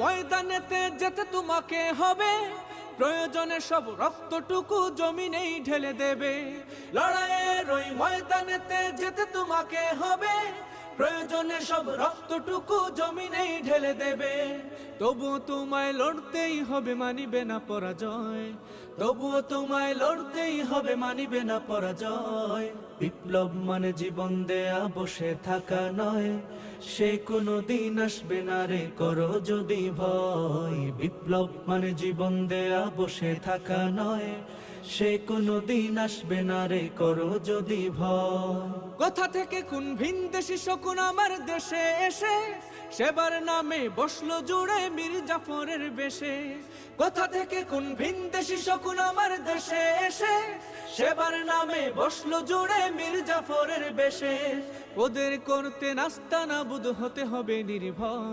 ময়দানেতে যেতে তোমাকে হবে, প্রয়োজনে সব রক্তটুকু জমিনেই ঢেলে দেবে। লড়াইয়ের ওই ময়দানেতে যেতে তোমাকে হবে, প্রয়োজনে সব রক্তটুকু জমিনেই ঢেলে দেবে। তবুও তোমায় লড়তেই হবে, মানিবে না পরাজয়। তবুও তোমায় লড়তেই হবে, মানিবে না পরাজয়। বিপ্লব মানে জীবন দেয়া বসে থাকা নয়, সে কোনো দিন আসবে না রে করো যদি ভয়। বিপ্লব মানে জীবন দেয়া বসে থাকা নয়, সে কোনো দিন আসবে না রে করো যদি ভয়। কোথা থেকে কোন ভিনদেশি শকুন আমার দেশে এসে সেবার নামে বসলো জুড়ে মীর জাফরের বেশে। কোথা থেকে কোন ভিনদেশি শকুন আমার দেশে এসে সেবার নামে বসলো জুড়ে মীর জাফরের বেশে। ওদের করতে নাস্তানাবুদ হতে হবে নির্ভয়।